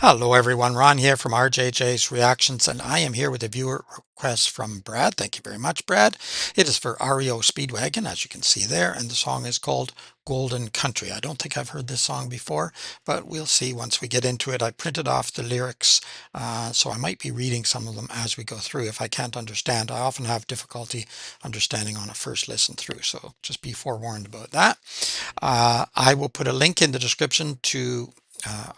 Hello everyone, Ron here from RJJ's Reactions, and I am here with a viewer request from Brad. Thank you very much, Brad. It is for REO Speedwagon, as you can see there, and the song is called Golden Country. I don't think I've heard this song before, but we'll see once we get into it. I printed off the lyrics, so I might be reading some of them as we go through. If I can't understand, I often have difficulty understanding on a first listen through, so just be forewarned about that. I will put a link in the description to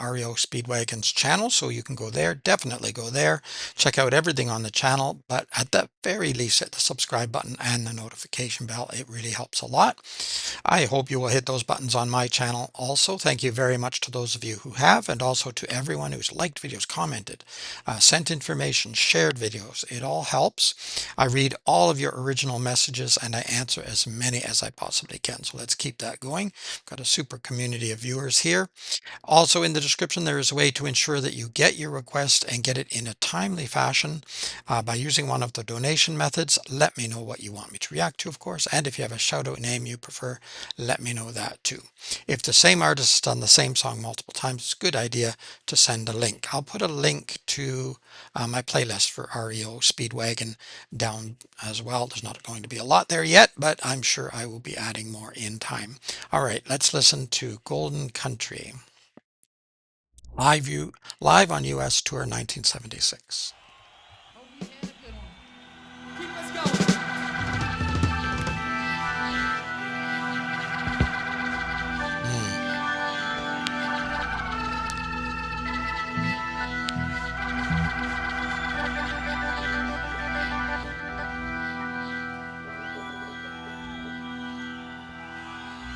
REO Speedwagon's channel, so you can go there. Definitely go there, check out everything on the channel, but at the very least hit the subscribe button and the notification bell. It really helps a lot. I hope you will hit those buttons on my channel also. Thank you very much to those of you who have, and also to everyone who's liked videos, commented, sent information, shared videos. It all helps. I read all of your original messages and I answer as many as I possibly can, so let's keep that going. Got a super community of viewers here. Also in the description, there is a way to ensure that you get your request and get it in a timely fashion by using one of the donation methods. Let me know what you want me to react to, of course, and if you have a shout out name you prefer, let me know that too. If the same artist has done the same song multiple times, it's a good idea to send a link. I'll put a link to my playlist for REO Speedwagon down as well. There's not going to be a lot there yet, but I'm sure I will be adding more in time. All right, let's listen to Golden Country. Live on US Tour 1976.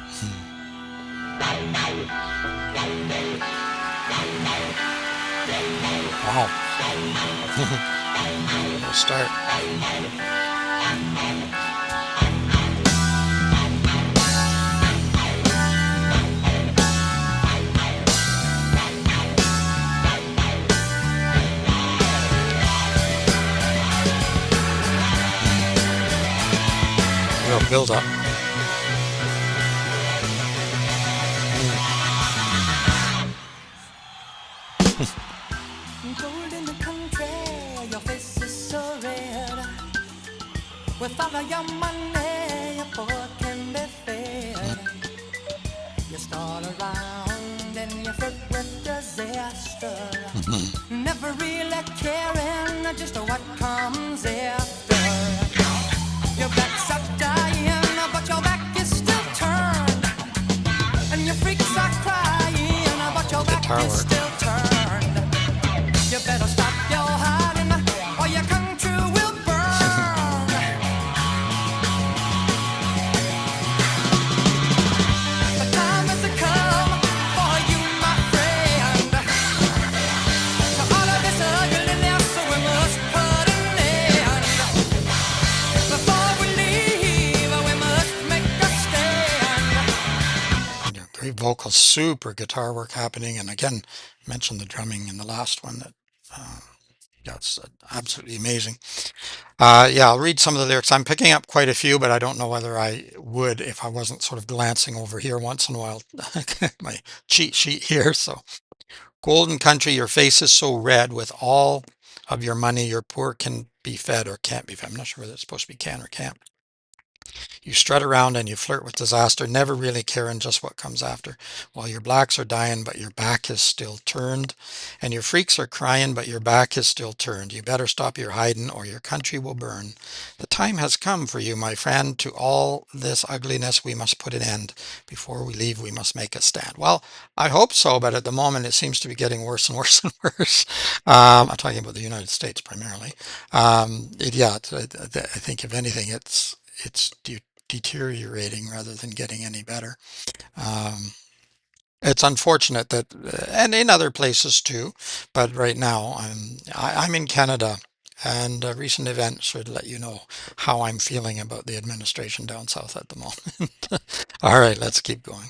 Mm. Wow. We'll start. Real build up. Gold in the country, your face is so red. With all of your money, your poor can be fed. You start around and you flirt with disaster. Never really caring just what comes after. Your back's up dying, but your back is still turned. And your freaks are crying, but your back Guitar is work. still turned. You better stop your hiding, or your country will burn. The time has come for you, my friend. To all of this ugliness, we must put an end. Before we leave, we must make a stand. Yeah, great vocals, super guitar work happening, and again, mentioned the drumming in the last one. That that's absolutely amazing. Yeah, I'll read some of the lyrics. I'm picking up quite a few, but I don't know whether I would if I wasn't sort of glancing over here once in a while. My cheat sheet here. So, Golden Country, your face is so red with all of your money, your poor can be fed or can't be fed. I'm not sure whether it's supposed to be can or can't. You strut around and you flirt with disaster, never really caring just what comes after. While your blacks are dying, but your back is still turned. And your freaks are crying, but your back is still turned. You better stop your hiding or your country will burn. The time has come for you, my friend. To all this ugliness, we must put an end. Before we leave, we must make a stand. Well, I hope so, but at the moment, it seems to be getting worse and worse and worse. I'm talking about the United States primarily. Yeah, I think if anything, it's deteriorating rather than getting any better. Um, it's unfortunate that, and in other places too, but right now I'm in Canada, and a recent event should let you know how I'm feeling about the administration down south at the moment. All right, let's keep going.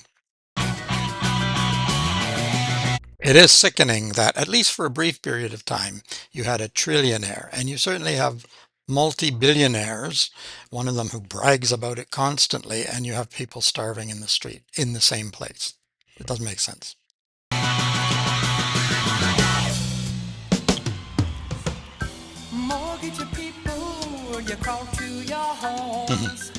It is sickening that, at least for a brief period of time, you had a trillionaire, and you certainly have multi-billionaires, one of them who brags about it constantly, and you have people starving in the street in the same place. It doesn't make sense. Mhm. bones.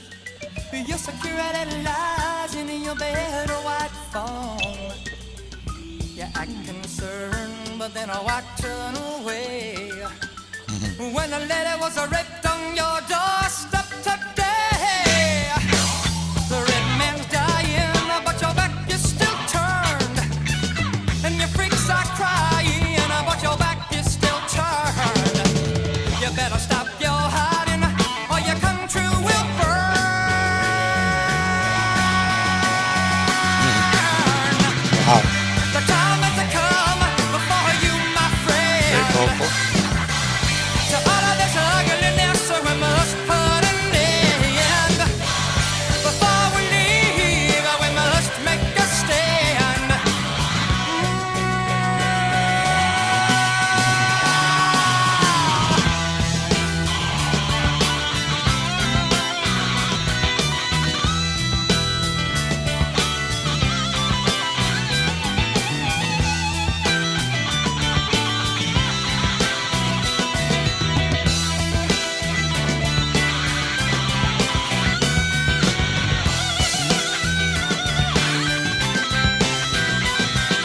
Your security lies in your bed of white foam. You act concerned, but then I turn away. Mhm. When a lady was raped on your doorstep today, the red man's dying, but your back is still turned. And your freaks are crying, but your back is still turned. You better stop your hiding, or your country will Mhm. burn. Wow. The time has come before you, my Great friend. vocal. To all of this ugliness, we must put an end. Before we leave, we must make a stand.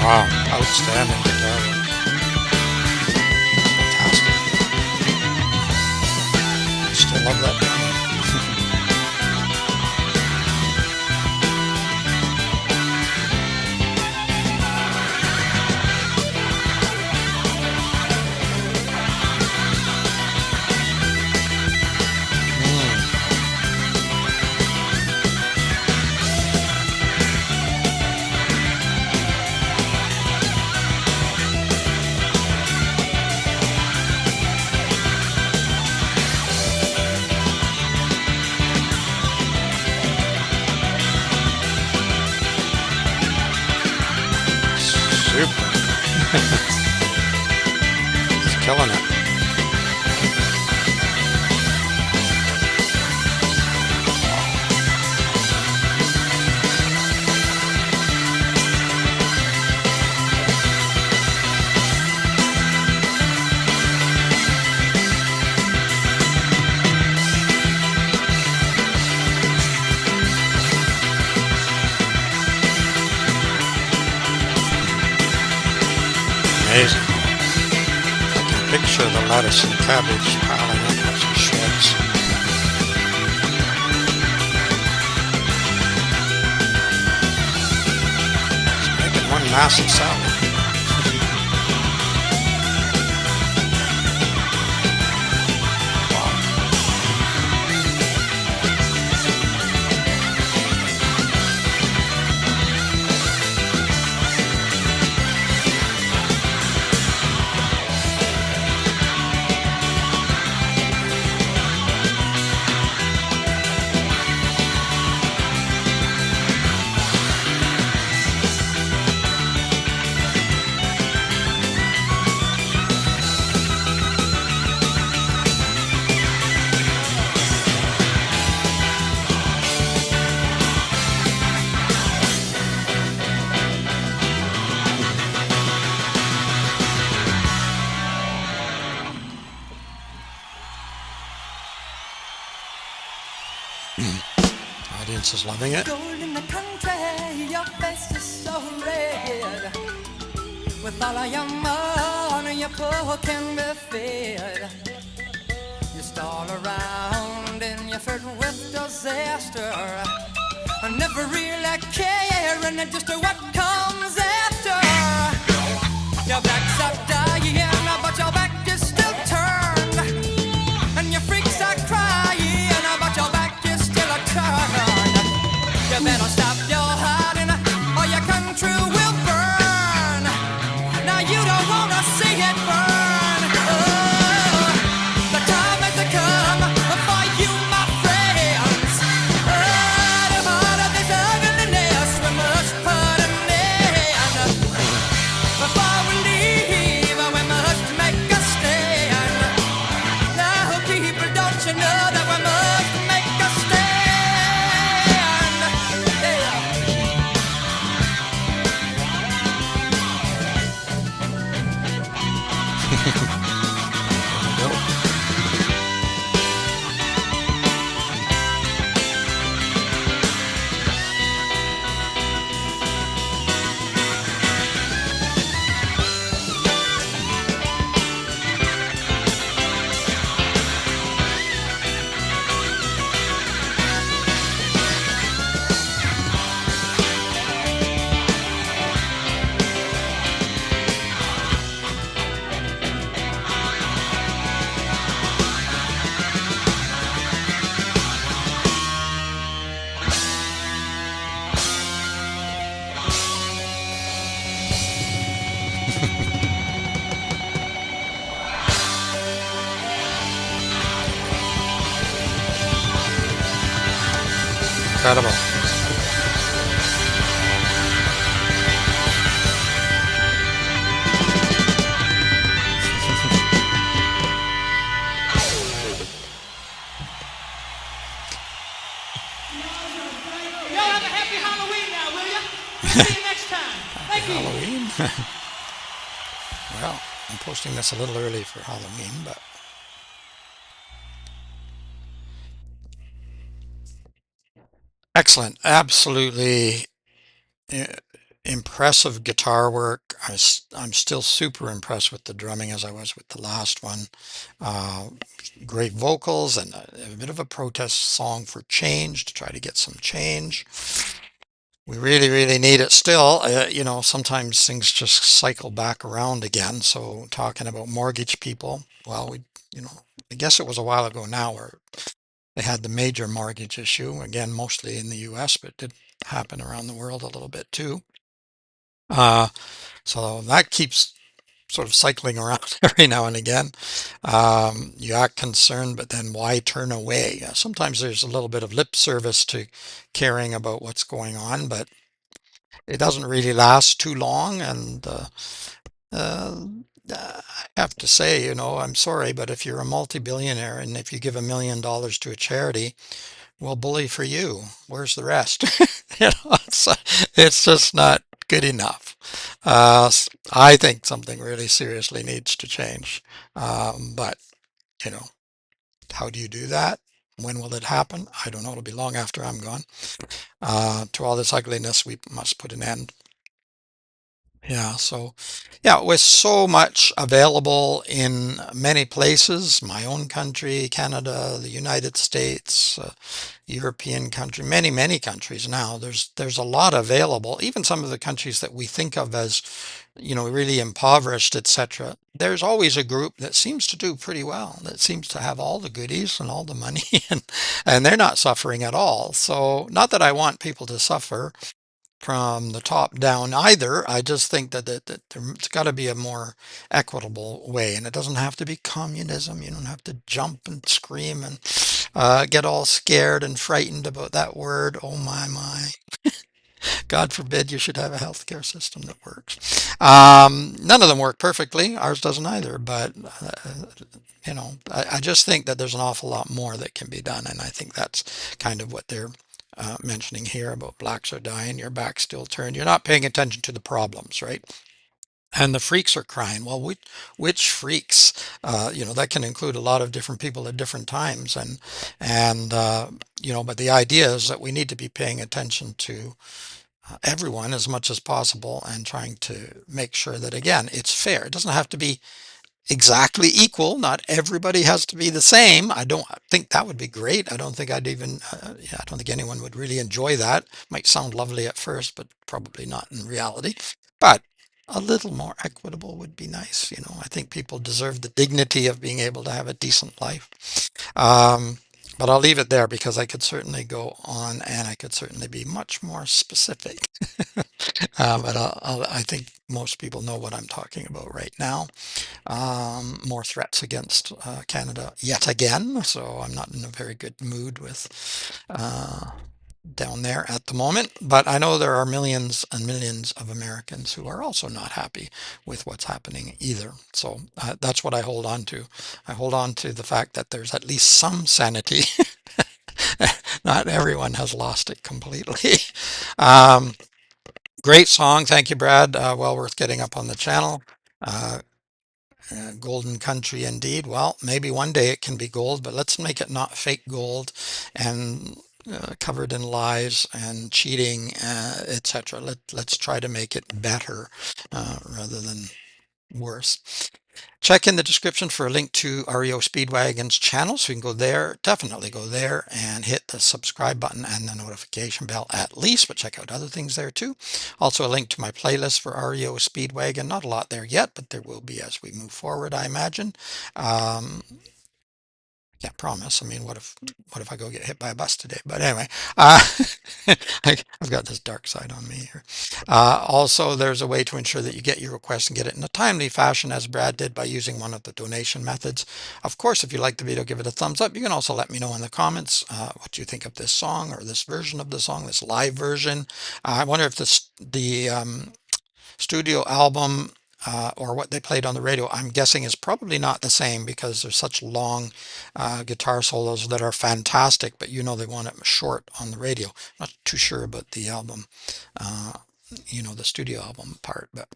Wow. Outstanding guitar work. Fantastic. Still love that drumming. Mm. Super. He's killing it. Amazing. I can picture the lettuce and cabbage piling up as he shreds. He's making one massive salad. Wow. Audience is loving it. Gold in the country, your face is so red. With all of your money, your poor can be fed. You stall around and you're filled with disaster. Never really caring just what comes after. Your back's up dying, but your back is still turned. And your freaks are crying, but your back is still turned. You better stop your hiding, or your country will burn. Now you don't wanna see it burn. Oh, the time has come for you, my friends. Oh, all of this ugliness, we must put an end. Before we leave, we must make a stand. Now, people, don't you know that we must make a stand? Yeah. There we go. incredible. Y'all have a happy Halloween now, will ya? We'll see you next time. Happy Thank you. Halloween. Well, I'm posting this a little early for Halloween, but excellent. Absolutely i- impressive guitar work. I'm still super impressed with the drumming as I was with the last one. Uh, Great vocals and a bit of a protest song for change to try to get some change. We really, really need it still. Sometimes things just cycle back around again. So talking about mortgage people, well, I guess it was a while ago now where they had the major mortgage issue, again, mostly in the US, but it did happen around the world a little bit too. Uh, so that keeps sort of cycling around every now and again. You act concerned, but then why turn away? Sometimes there's a little bit of lip service to caring about what's going on, but it doesn't really last too long. And uh, I have to say, I'm sorry, but if you're a multi-billionaire and if you give $1 million to a charity, well, bully for you. Where's the rest? It's just not good enough. I think something really seriously needs to change. But, you know, how do you do that? When will it happen? I don't know. It'll be long after I'm gone. To all this ugliness, we must put an end. Yeah, so yeah, with so much available in many places, my own country, Canada, the United States, European country, many, many countries now, there's a lot available. Even some of the countries that we think of as, really impoverished, etc. There's always a group that seems to do pretty well, that seems to have all the goodies and all the money and they're not suffering at all. So not that I want people to suffer from the top down either. I just think that there's got to be a more equitable way, and it doesn't have to be communism. You don't have to jump and scream and get all scared and frightened about that word. Oh my. God forbid you should have a healthcare system that works. None of them work perfectly. Ours doesn't either. But I just think that there's an awful lot more that can be done, and I think that's kind of what they're mentioning here about blacks are dying. Your back's still turned. You're not paying attention to the problems, right? And the freaks are crying. Well, which freaks? That can include a lot of different people at different times, but the idea is that we need to be paying attention to everyone as much as possible and trying to make sure that, again, it's fair. It doesn't have to be exactly equal. Not everybody has to be the same. I don't think that would be great. I don't think yeah, I don't think anyone would really enjoy that. Might sound lovely at first, but probably not in reality. But a little more equitable would be nice. I think people deserve the dignity of being able to have a decent life. Um, but I'll leave it there because I could certainly go on and I could certainly be much more specific. But I think most people know what I'm talking about right now. More threats against Canada yet again, so I'm not in a very good mood with uh, down there at the moment. But I know there are millions and millions of Americans who are also not happy with what's happening either. So that's what I hold on to. I hold on to the fact that there's at least some sanity. Not everyone has lost it completely. Um, Great song. Thank you, Brad. Well worth getting up on the channel. Uh, Golden country indeed. Well, maybe one day it can be gold, but let's make it not fake gold and covered in lies and cheating, etc. Let's try to make it better rather than worse. Check in the description for a link to REO Speedwagon's channel, so you can go there, definitely go there and hit the subscribe button and the notification bell at least, but check out other things there too. Also a link to my playlist for REO Speedwagon. Not a lot there yet, but there will be as we move forward, I imagine. Um, Can't promise. I mean, what if I go get hit by a bus today? But anyway, uh, I've got this dark side on me here. Also, there's a way to ensure that you get your request and get it in a timely fashion, as Brad did by using one of the donation methods. Of course, if you like the video, give it a thumbs up. You can also let me know in the comments what you think of this song or this version of the song, this live version. I wonder if the studio album or what they played on the radio, I'm guessing is probably not the same because there's such long guitar solos that are fantastic, but they want it short on the radio. Not too sure about the album, uh, the studio album part, but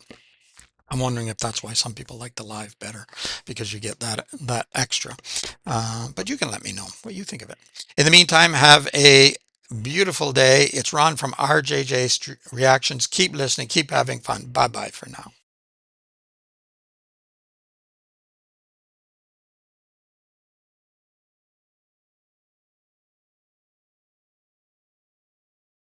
I'm wondering if that's why some people like the live better because you get that extra. But you can let me know what you think of it. In the meantime, have a beautiful day. It's Ron from RJJ Reactions. Keep listening, keep having fun. Bye bye for now.